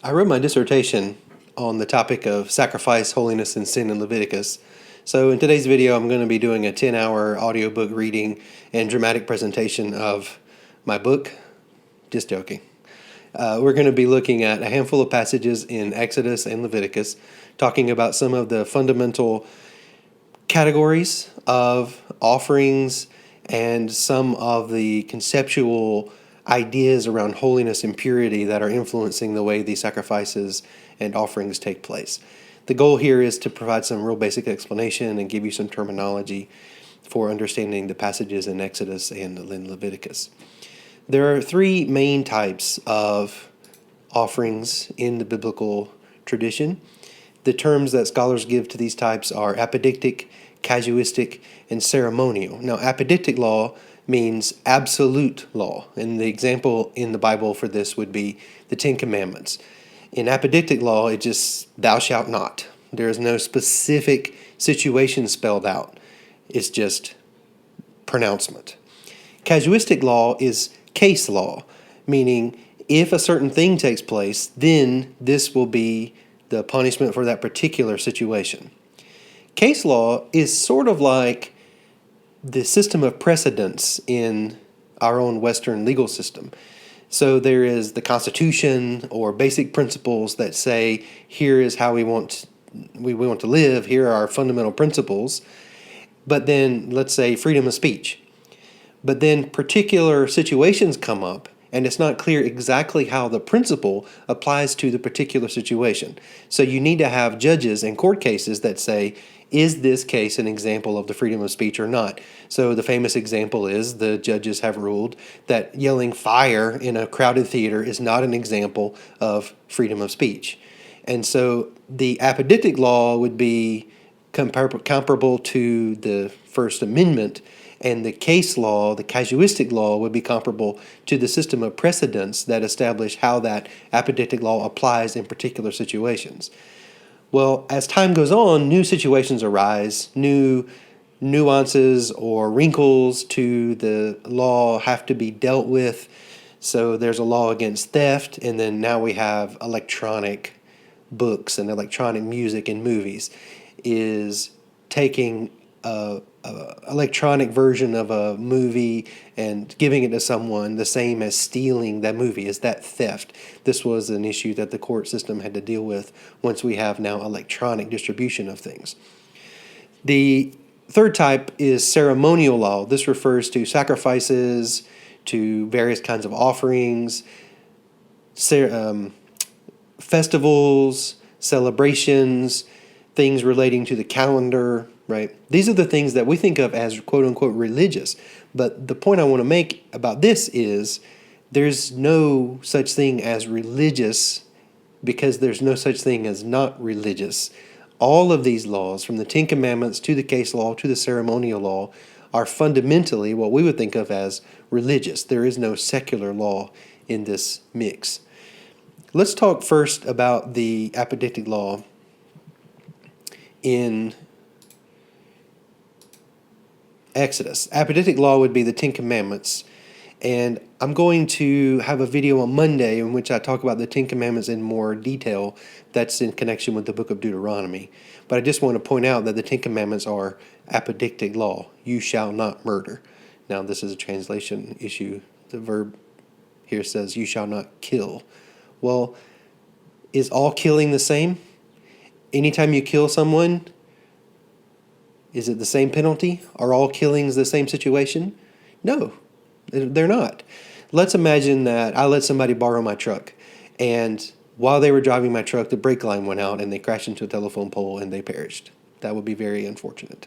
I wrote my dissertation on the topic of sacrifice, holiness, and sin in Leviticus. So in today's video, I'm going to be doing a 10-hour audiobook reading and dramatic presentation of my book. Just joking. We're going to be looking at a handful of passages in Exodus and Leviticus, talking about some of the fundamental categories of offerings and some of the conceptual ideas around holiness and purity that are influencing the way these sacrifices and offerings take place. The goal here is to provide some real basic explanation and give you some terminology for understanding the passages in Exodus and in Leviticus. There are three main types of offerings in the biblical tradition. The terms that scholars give to these types are apodictic, casuistic, and ceremonial. Now, apodictic law means absolute law, and the example in the Bible for this would be the Ten Commandments. In apodictic law, it just, thou shalt not. There is no specific situation spelled out. It's just pronouncement. Casuistic law is case law, meaning if a certain thing takes place, then this will be the punishment for that particular situation. Case law is sort of like the system of precedents in our own Western legal system. So there is the Constitution or basic principles that say, here is how we want to live, here are our fundamental principles. But then, let's say, freedom of speech. But then particular situations come up, and it's not clear exactly how the principle applies to the particular situation. So you need to have judges in court cases that say, is this case an example of the freedom of speech or not? So the famous example is the judges have ruled that yelling fire in a crowded theater is not an example of freedom of speech. And so the apodictic law would be comparable to the First Amendment, and the case law, the casuistic law, would be comparable to the system of precedents that establish how that apodictic law applies in particular situations. Well, as time goes on, new situations arise, new nuances or wrinkles to the law have to be dealt with. So there's a law against theft, and then now we have electronic books and electronic music and movies. Is taking a electronic version of a movie and giving it to someone the same as stealing that movie? Is that theft? This was an issue that the court system had to deal with once we have now electronic distribution of things. The third type is ceremonial law. This refers to sacrifices, to various kinds of offerings, festivals, celebrations, things relating to the calendar, right? These are the things that we think of as quote-unquote religious. But the point I want to make about this is there's no such thing as religious because there's no such thing as not religious. All of these laws, from the Ten Commandments to the case law to the ceremonial law, are fundamentally what we would think of as religious. There is no secular law in this mix. Let's talk first about the apodictic law in Exodus. Apodictic law would be the Ten Commandments, and I'm going to have a video on Monday in which I talk about the Ten Commandments in more detail. That's in connection with the book of Deuteronomy. But I just want to point out that the Ten Commandments are apodictic law. You shall not murder. Now, this is a translation issue. The verb here says, you shall not kill. Well, is all killing the same? Anytime you kill someone, is it the same penalty? Are all killings the same situation? No, they're not. Let's imagine that I let somebody borrow my truck, and while they were driving my truck, the brake line went out and they crashed into a telephone pole and they perished. That would be very unfortunate.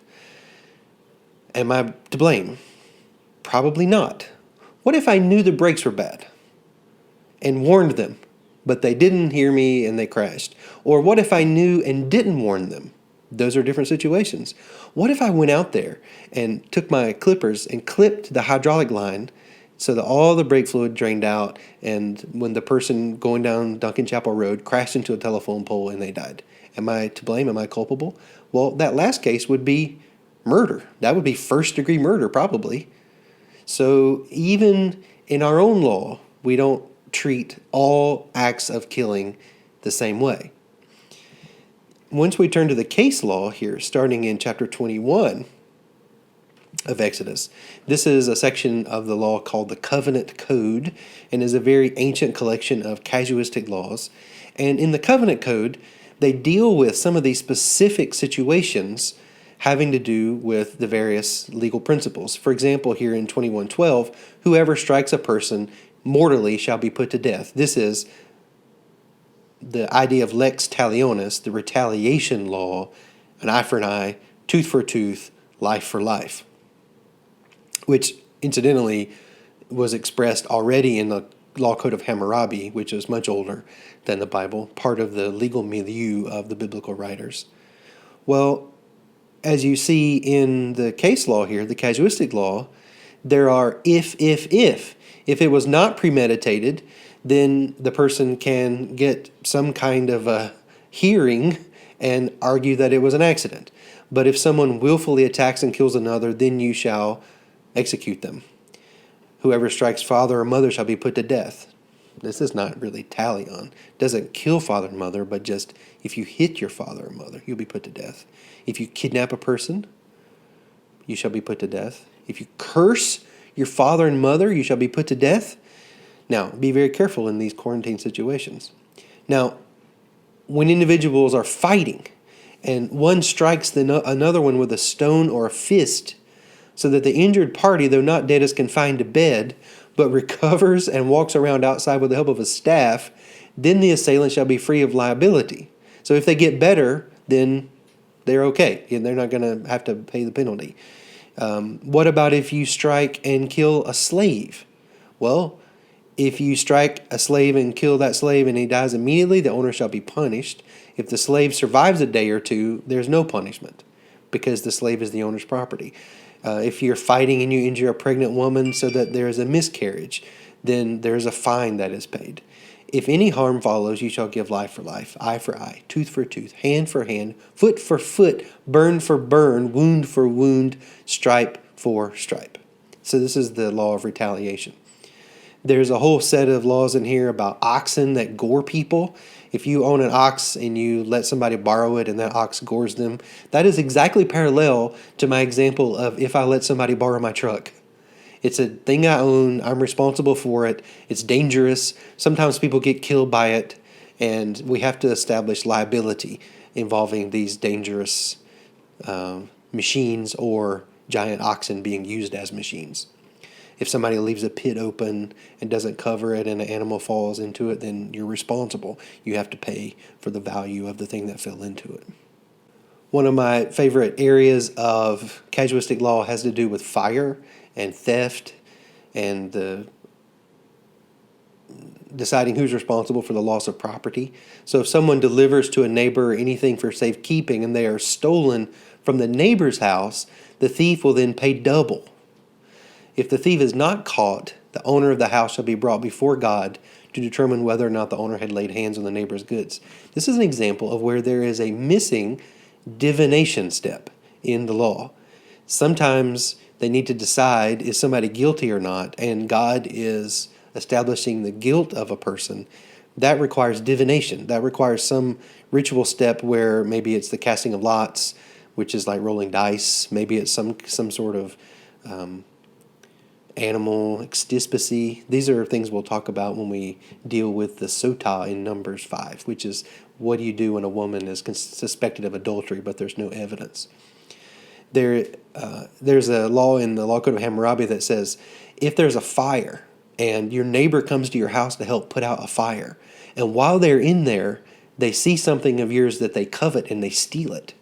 Am I to blame? Probably not. What if I knew the brakes were bad and warned them, but they didn't hear me and they crashed? Or what if I knew and didn't warn them? Those are different situations. What if I went out there and took my clippers and clipped the hydraulic line so that all the brake fluid drained out, and when the person going down Duncan Chapel Road crashed into a telephone pole and they died? Am I to blame? Am I culpable? Well, that last case would be murder. That would be first-degree murder, probably. So even in our own law, we don't treat all acts of killing the same way. Once we turn to the case law here, starting in chapter 21 of Exodus, this is a section of the law called the Covenant Code, and is a very ancient collection of casuistic laws. And in the Covenant Code, they deal with some of these specific situations having to do with the various legal principles. For example, here in 21:12, whoever strikes a person mortally shall be put to death. This is the idea of lex talionis, the retaliation law, an eye for an eye, tooth for a tooth, life for life, which incidentally was expressed already in the Law Code of Hammurabi, which is much older than the Bible, part of the legal milieu of the biblical writers. Well, as you see in the case law here, the casuistic law, there are if. If it was not premeditated, then the person can get some kind of a hearing and argue that it was an accident. But if someone willfully attacks and kills another, then you shall execute them. Whoever strikes father or mother shall be put to death. This is not really talion. It doesn't kill father and mother, but just if you hit your father or mother, you'll be put to death. If you kidnap a person, you shall be put to death. If you curse your father and mother, you shall be put to death. Now, be very careful in these quarantine situations. Now, when individuals are fighting and one strikes another one with a stone or a fist, so that the injured party, though not dead, is confined to bed, but recovers and walks around outside with the help of a staff, then the assailant shall be free of liability. So if they get better, then they're okay, and they're not going to have to pay the penalty. What about if you strike and kill a slave? Well, if you strike a slave and kill that slave and he dies immediately, the owner shall be punished. If the slave survives a day or two, there's no punishment because the slave is the owner's property. If you're fighting and you injure a pregnant woman so that there is a miscarriage, then there's a fine that is paid. If any harm follows, you shall give life for life, eye for eye, tooth for tooth, hand for hand, foot for foot, burn for burn, wound for wound, stripe for stripe. So this is the law of retaliation. There's a whole set of laws in here about oxen that gore people. If you own an ox and you let somebody borrow it and that ox gores them, that is exactly parallel to my example of if I let somebody borrow my truck. It's a thing I own. I'm responsible for it. It's dangerous. Sometimes people get killed by it, and we have to establish liability involving these dangerous machines or giant oxen being used as machines. If somebody leaves a pit open and doesn't cover it and an animal falls into it, then you're responsible. You have to pay for the value of the thing that fell into it. One of my favorite areas of casuistic law has to do with fire and theft and the deciding who's responsible for the loss of property. So if someone delivers to a neighbor anything for safekeeping and they are stolen from the neighbor's house, the thief will then pay double. If the thief is not caught, the owner of the house shall be brought before God to determine whether or not the owner had laid hands on the neighbor's goods. This is an example of where there is a missing divination step in the law. Sometimes they need to decide, is somebody guilty or not, and God is establishing the guilt of a person. That requires divination. That requires some ritual step where maybe it's the casting of lots, which is like rolling dice. Maybe it's some sort of animal extispacy. These are things we'll talk about when we deal with the sotah in Numbers 5, which is what do you do when a woman is suspected of adultery but there's no evidence. There's a law in the Law Code of Hammurabi that says if there's a fire and your neighbor comes to your house to help put out a fire, and while they're in there, they see something of yours that they covet and they steal it,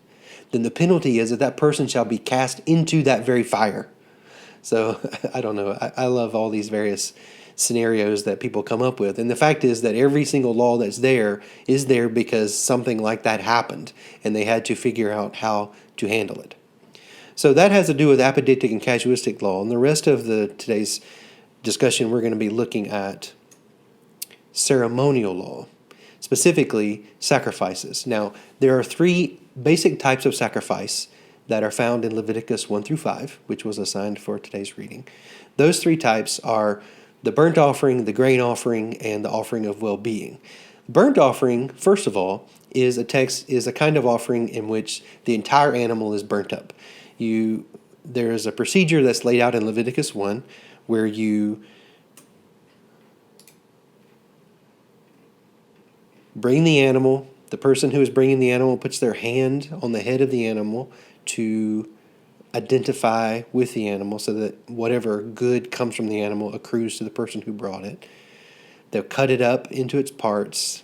then the penalty is that that person shall be cast into that very fire. So, I don't know. I love all these various scenarios that people come up with. And the fact is that every single law that's there is there because something like that happened, and they had to figure out how to handle it. So that has to do with apodictic and casuistic law. And the rest of today's discussion, we're going to be looking at ceremonial law, specifically sacrifices. Now, there are three basic types of sacrifice that are found in Leviticus 1 through 5, which was assigned for today's reading. Those three types are the burnt offering, the grain offering, and the offering of well-being. Burnt offering, first of all, is a kind of offering in which the entire animal is burnt up. There is a procedure that's laid out in Leviticus 1 where you bring the animal. The person who is bringing the animal puts their hand on the head of the animal to identify with the animal so that whatever good comes from the animal accrues to the person who brought it. They'll cut it up into its parts.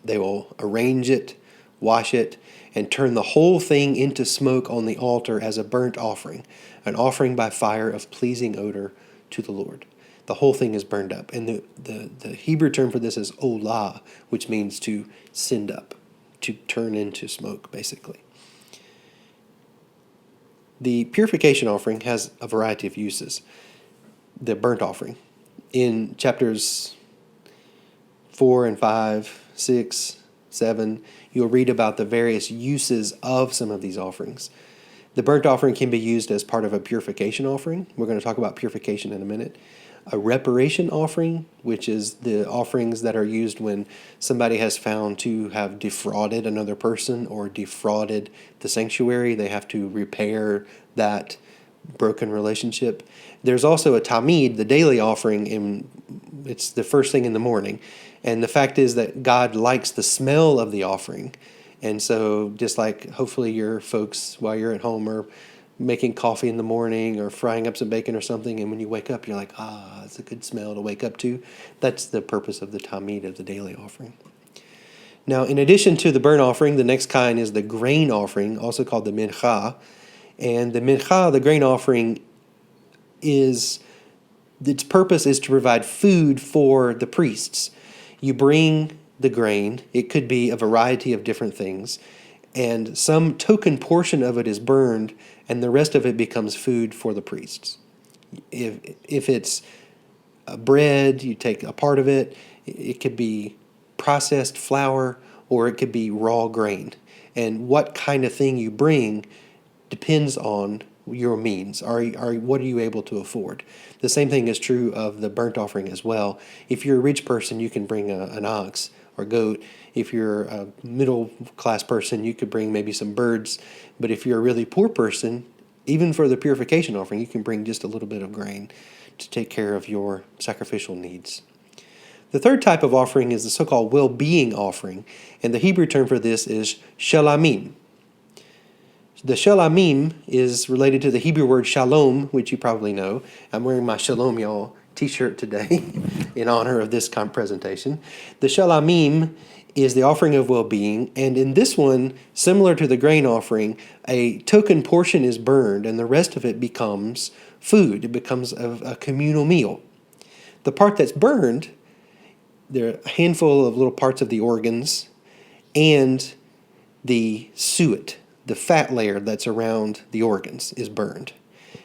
They will arrange it, wash it, and turn the whole thing into smoke on the altar as a burnt offering, an offering by fire of pleasing odor to the Lord. The whole thing is burned up. And the Hebrew term for this is olah, which means to send up, to turn into smoke, basically. The purification offering has a variety of uses. The burnt offering. In chapters 4 and 5, 6, 7, you'll read about the various uses of some of these offerings. The burnt offering can be used as part of a purification offering. We're going to talk about purification in a minute. A reparation offering, which is the offerings that are used when somebody has found to have defrauded another person or defrauded the sanctuary. They have to repair that broken relationship. There's also a tamid, the daily offering, it's the first thing in the morning. And the fact is that God likes the smell of the offering. And so just like hopefully your folks, while you're at home, are making coffee in the morning or frying up some bacon or something, and when you wake up, you're like, it's a good smell to wake up to. That's the purpose of the tamid, of the daily offering. Now, in addition to the burnt offering, the next kind is the grain offering, also called the mincha. And the mincha, the grain offering, its purpose is to provide food for the priests. You bring the grain. It could be a variety of different things. And some token portion of it is burned, and the rest of it becomes food for the priests. If it's bread, you take a part of it. It could be processed flour, or it could be raw grain. And what kind of thing you bring depends on your means. What are you able to afford? The same thing is true of the burnt offering as well. If you're a rich person, you can bring an ox or goat. If you're a middle class person, you could bring maybe some birds. But if you're a really poor person, even for the purification offering, you can bring just a little bit of grain to take care of your sacrificial needs. The third type of offering is the so-called well-being offering, and the Hebrew term for this is shalamim. The shalamim is related to the Hebrew word shalom, which you probably know. I'm wearing my Shalom Y'all t-shirt today in honor of this presentation. The shalamim is the offering of well-being, and in this one, similar to the grain offering, a token portion is burned, and the rest of it becomes food. It becomes a communal meal. The part that's burned, there are a handful of little parts of the organs, and the suet, the fat layer that's around the organs, is burned.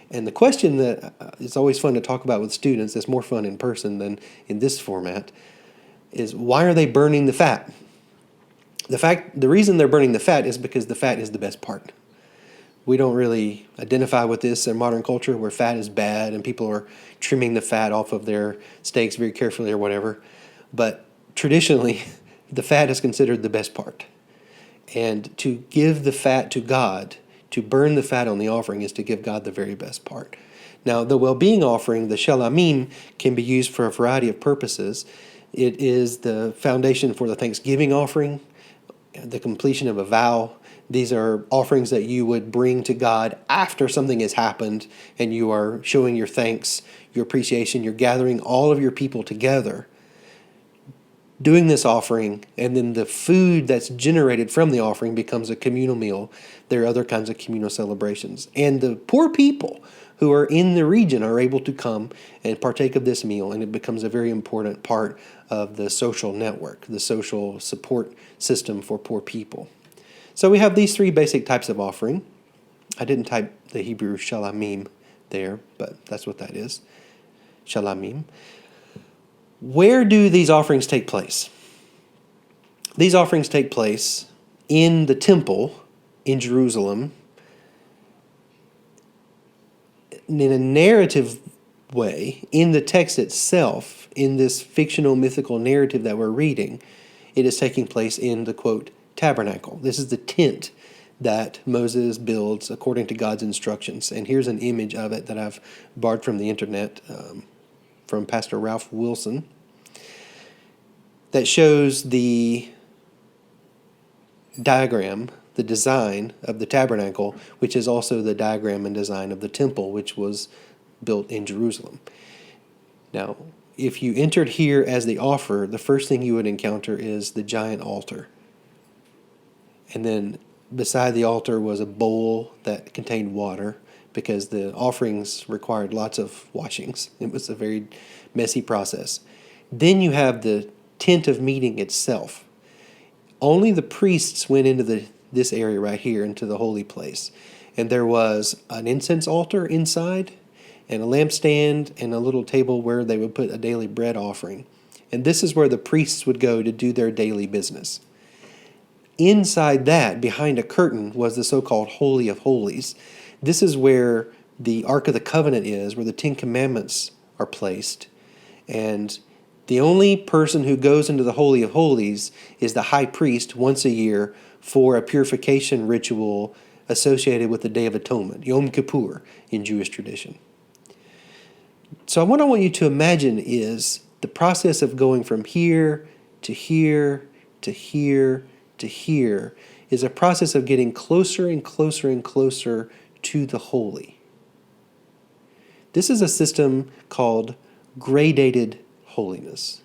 And the question that is always fun to talk about with students, it's more fun in person than in this format, is why are they burning the fat? The reason they're burning the fat is because the fat is the best part. We don't really identify with this in modern culture where fat is bad and people are trimming the fat off of their steaks very carefully or whatever. But traditionally, the fat is considered the best part. And to give the fat to God, to burn the fat on the offering, is to give God the very best part. Now, the well-being offering, the shalamim, can be used for a variety of purposes. It is the foundation for the Thanksgiving offering, the completion of a vow. These are offerings that you would bring to God after something has happened and you are showing your thanks, your appreciation. You're gathering all of your people together, doing this offering, and then the food that's generated from the offering becomes a communal meal. There are other kinds of communal celebrations. And the poor people who are in the region are able to come and partake of this meal, and it becomes a very important part of the social network, the social support system for poor people. So we have these three basic types of offering. I didn't type the Hebrew shalamim there, but that's what that is, shalamim. Where do these offerings take place? These offerings take place in the temple in Jerusalem. In a narrative way, in the text itself, in this fictional mythical narrative that we're reading, it is taking place in the, quote, tabernacle. This is the tent that Moses builds according to God's instructions. And here's an image of it that I've borrowed from the internet from Pastor Ralph Wilson that shows the diagram, the design of the tabernacle, which is also the diagram and design of the temple, which was built in Jerusalem. Now, if you entered here as the offerer, the first thing you would encounter is the giant altar. And then beside the altar was a bowl that contained water, because the offerings required lots of washings. It was a very messy process. Then you have the tent of meeting itself. Only the priests went into this area right here, into the holy place. And there was an incense altar inside, and a lampstand, and a little table where they would put a daily bread offering. And this is where the priests would go to do their daily business. Inside that, behind a curtain, was the so-called Holy of Holies. This is where the Ark of the Covenant is, where the Ten Commandments are placed. And the only person who goes into the Holy of Holies is the high priest once a year for a purification ritual associated with the Day of Atonement, Yom Kippur in Jewish tradition. So what I want you to imagine is the process of going from here to here to here to here is a process of getting closer and closer and closer to the holy. This is a system called gradated holiness.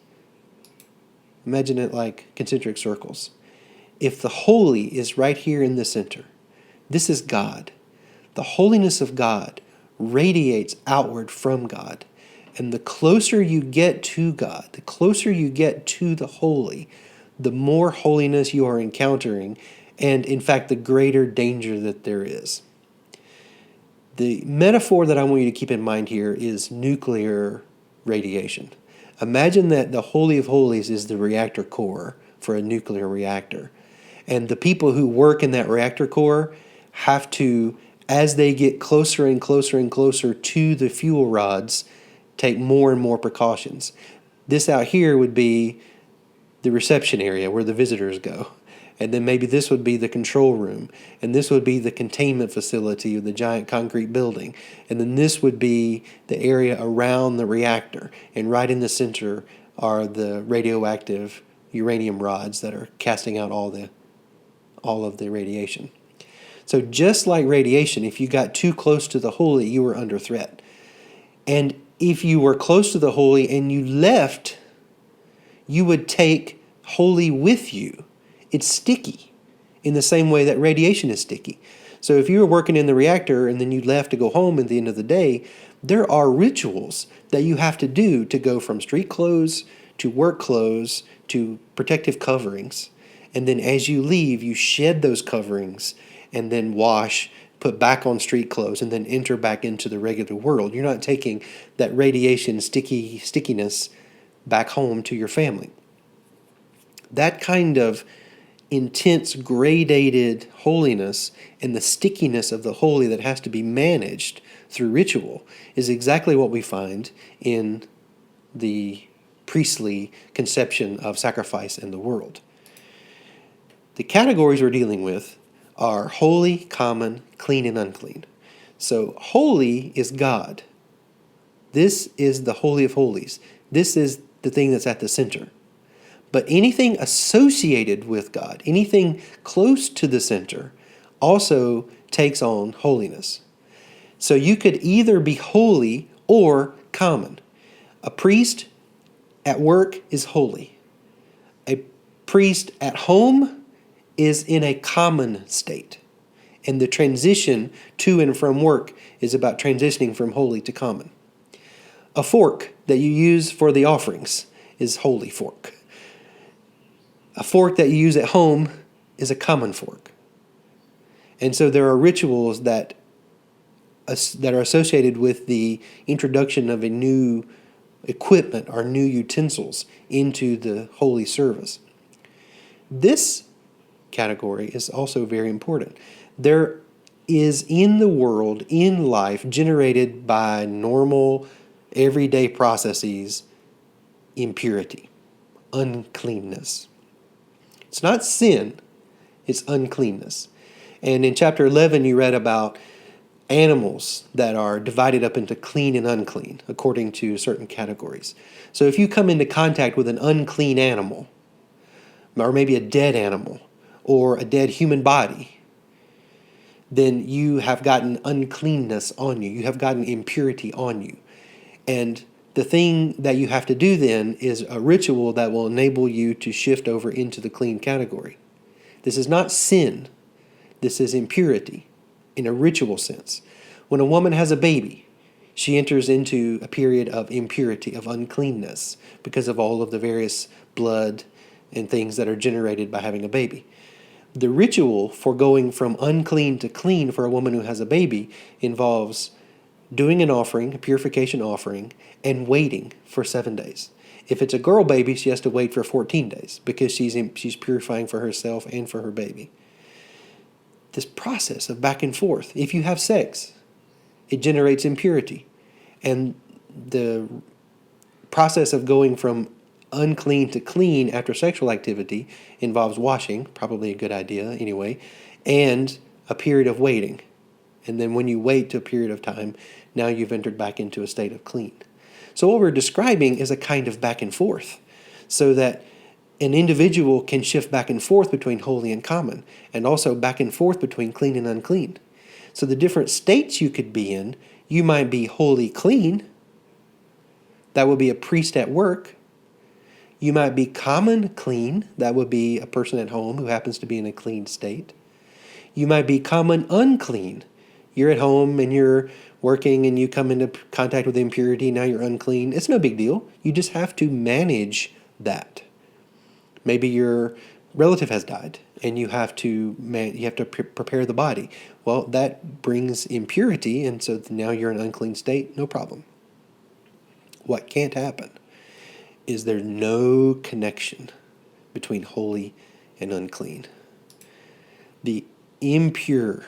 Imagine it like concentric circles. If the holy is right here in the center, this is God. The holiness of God radiates outward from God. And the closer you get to God, the closer you get to the holy, the more holiness you are encountering, and in fact, the greater danger that there is. The metaphor that I want you to keep in mind here is nuclear radiation. Imagine that the Holy of Holies is the reactor core for a nuclear reactor. And the people who work in that reactor core have to, as they get closer and closer and closer to the fuel rods, take more and more precautions. This out here would be the reception area where the visitors go. And then maybe this would be the control room. And this would be the containment facility of the giant concrete building. And then this would be the area around the reactor. And right in the center are the radioactive uranium rods that are casting out all of the radiation. So just like radiation, if you got too close to the holy, you were under threat. And if you were close to the holy and you left, you would take holy with you. It's sticky in the same way that radiation is sticky. So if you were working in the reactor and then you left to go home at the end of the day, there are rituals that you have to do to go from street clothes to work clothes to protective coverings. And then as you leave, you shed those coverings and then wash, put back on street clothes, and then enter back into the regular world. You're not taking that radiation stickiness back home to your family. That kind of intense gradated holiness and the stickiness of the holy that has to be managed through ritual is exactly what we find in the priestly conception of sacrifice in the world. The categories we're dealing with are holy, common, clean, and unclean. So holy is God. This is the Holy of Holies. This is the thing that's at the center. But anything associated with God, anything close to the center, also takes on holiness. So you could either be holy or common. A priest at work is holy. A priest at home is in a common state. And the transition to and from work is about transitioning from holy to common. A fork that you use for the offerings is holy fork. A fork that you use at home is a common fork. And so there are rituals that are associated with the introduction of a new equipment or new utensils into the holy service. This category is also very important. There is in the world, in life, generated by normal everyday processes, impurity, uncleanness. It's not sin, it's uncleanness. And in chapter 11, you read about animals that are divided up into clean and unclean according to certain categories. So if you come into contact with an unclean animal, or maybe a dead animal, or a dead human body, then you have gotten uncleanness on you. You have gotten impurity on you. And the thing that you have to do then is a ritual that will enable you to shift over into the clean category. This is not sin. This is impurity in a ritual sense. When a woman has a baby, she enters into a period of impurity, of uncleanness, because of all of the various blood and things that are generated by having a baby. The ritual for going from unclean to clean for a woman who has a baby involves doing an offering, a purification offering, and waiting for 7 days. If it's a girl baby, she has to wait for 14 days because she's purifying for herself and for her baby. This process of back and forth, if you have sex, it generates impurity. And the process of going from unclean to clean after sexual activity involves washing, probably a good idea anyway, and a period of waiting. And then when you wait to a period of time, now you've entered back into a state of clean. So what we're describing is a kind of back and forth, so that an individual can shift back and forth between holy and common, and also back and forth between clean and unclean. So the different states you could be in, you might be holy clean. That would be a priest at work. You might be common clean. That would be a person at home who happens to be in a clean state. You might be common unclean. You're at home and you're working and you come into contact with impurity. Now you're unclean. It's no big deal. You just have to manage that. Maybe your relative has died and you have to prepare the body. Well, that brings impurity, and so now you're in an unclean state. No problem. What can't happen is there's no connection between holy and unclean. The impure,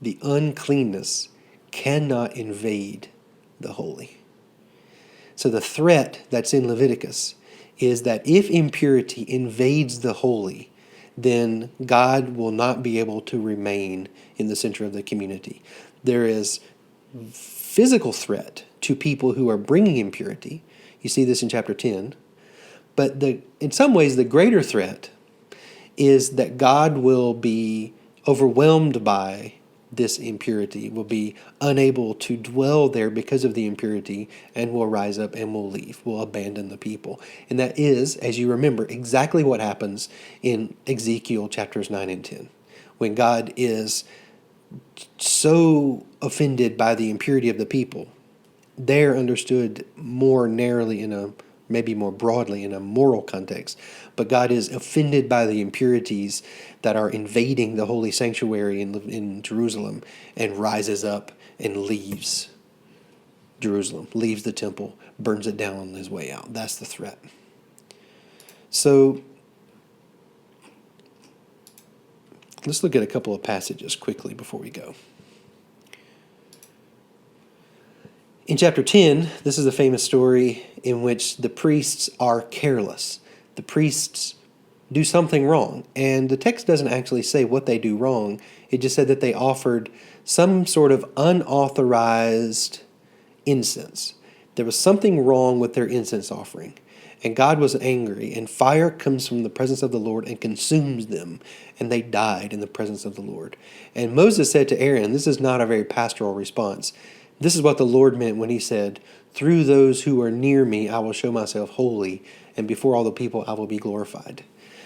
the uncleanness cannot invade the holy. So the threat that's in Leviticus is that if impurity invades the holy, then God will not be able to remain in the center of the community. There is physical threat to people who are bringing impurity. You see this in chapter 10. But in some ways, the greater threat is that God will be overwhelmed by this impurity, will be unable to dwell there because of the impurity, and will rise up and will leave, will abandon the people. And that is, as you remember, exactly what happens in Ezekiel chapters 9 and 10. When God is so offended by the impurity of the people, they're understood more narrowly maybe more broadly in a moral context. But God is offended by the impurities that are invading the holy sanctuary in Jerusalem, and rises up and leaves Jerusalem, leaves the temple, burns it down on his way out. That's the threat. So let's look at a couple of passages quickly before we go. In chapter 10, this is a famous story in which the priests are careless. The priests do something wrong, and the text doesn't actually say what they do wrong. It just said that they offered some sort of unauthorized incense. There was something wrong with their incense offering, and God was angry, and fire comes from the presence of the Lord and consumes them, and they died in the presence of the Lord. And Moses said to Aaron, this is not a very pastoral response. This is what the Lord meant when he said, through those who are near me, I will show myself holy, and before all the people I will be glorified.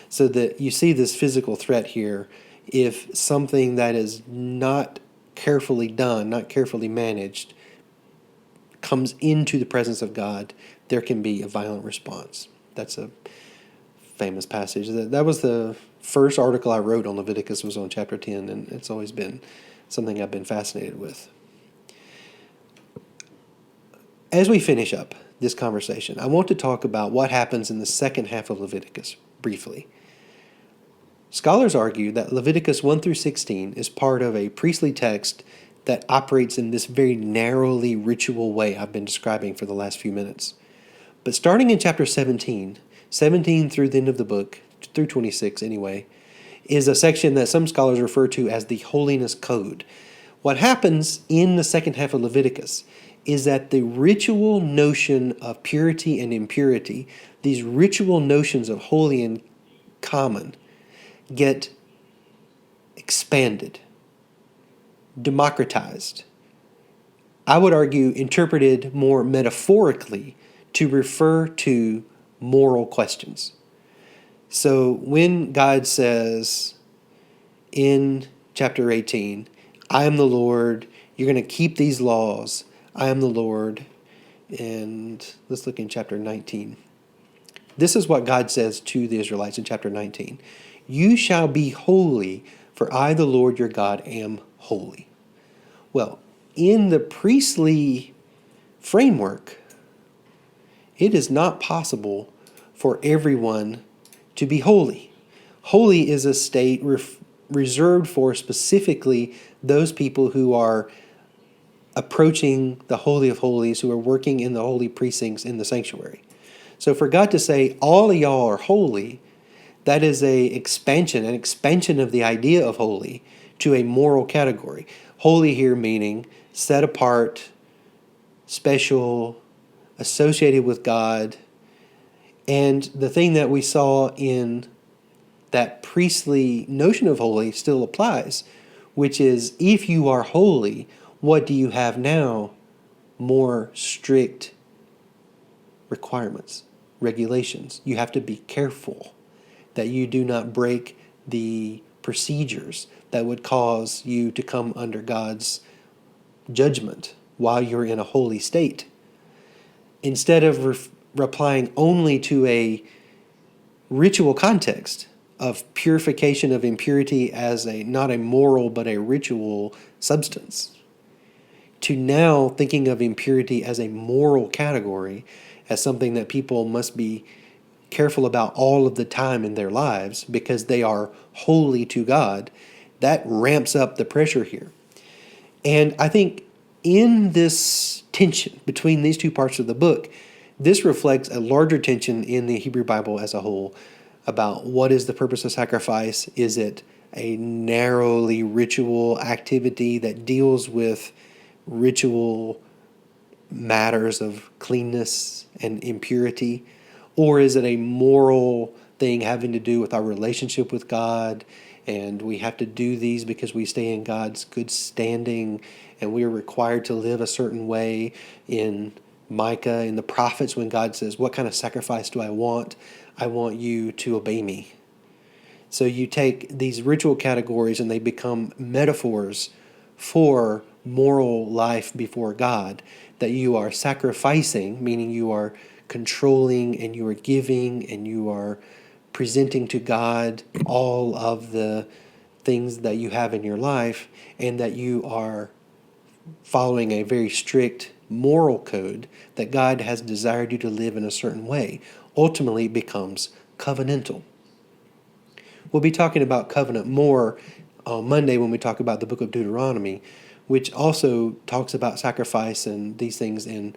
So that you see this physical threat here. If something that is not carefully done, not carefully managed, comes into the presence of God, there can be a violent response. That's a famous passage. That was the first article I wrote on Leviticus, was on chapter 10, and it's always been something I've been fascinated with. As we finish up this conversation, I want to talk about what happens in the second half of Leviticus briefly. Scholars argue that Leviticus 1 through 16 is part of a priestly text that operates in this very narrowly ritual way I've been describing for the last few minutes. But starting in chapter 17 through the end of the book, through 26 anyway, is a section that some scholars refer to as the Holiness Code. What happens in the second half of Leviticus is that the ritual notion of purity and impurity, these ritual notions of holy and common, get expanded, democratized. I would argue interpreted more metaphorically to refer to moral questions. So when God says in chapter 18, I am the Lord, you're going to keep these laws, I am the Lord, and let's look in chapter 19. This is what God says to the Israelites in chapter 19. You shall be holy, for I, the Lord your God, am holy. Well, in the priestly framework, it is not possible for everyone to be holy. Holy is a state reserved for specifically those people who are approaching the Holy of Holies, who are working in the holy precincts in the sanctuary. So for God to say, all of y'all are holy, that is an expansion of the idea of holy to a moral category. Holy here meaning set apart, special, associated with God. And the thing that we saw in that priestly notion of holy still applies, which is if you are holy, what do you have now? More strict requirements, regulations. You have to be careful that you do not break the procedures that would cause you to come under God's judgment while you're in a holy state. Instead of replying only to a ritual context of purification of impurity as not a moral but a ritual substance, to now thinking of impurity as a moral category, as something that people must be careful about all of the time in their lives because they are holy to God, that ramps up the pressure here. And I think in this tension between these two parts of the book, this reflects a larger tension in the Hebrew Bible as a whole about what is the purpose of sacrifice. Is it a narrowly ritual activity that deals with ritual matters of cleanness and impurity? Or is it a moral thing having to do with our relationship with God, and we have to do these because we stay in God's good standing, and we are required to live a certain way? In Micah, in the prophets, when God says, what kind of sacrifice do I want? I want you to obey me. So you take these ritual categories and they become metaphors for moral life before God, that you are sacrificing, meaning you are controlling and you are giving and you are presenting to God all of the things that you have in your life, and that you are following a very strict moral code that God has desired you to live in a certain way. Ultimately, it becomes covenantal. We'll be talking about covenant more on Monday when we talk about the book of Deuteronomy, which also talks about sacrifice and these things in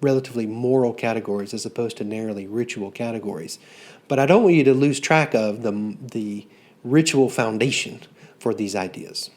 relatively moral categories as opposed to narrowly ritual categories. But I don't want you to lose track of the ritual foundation for these ideas.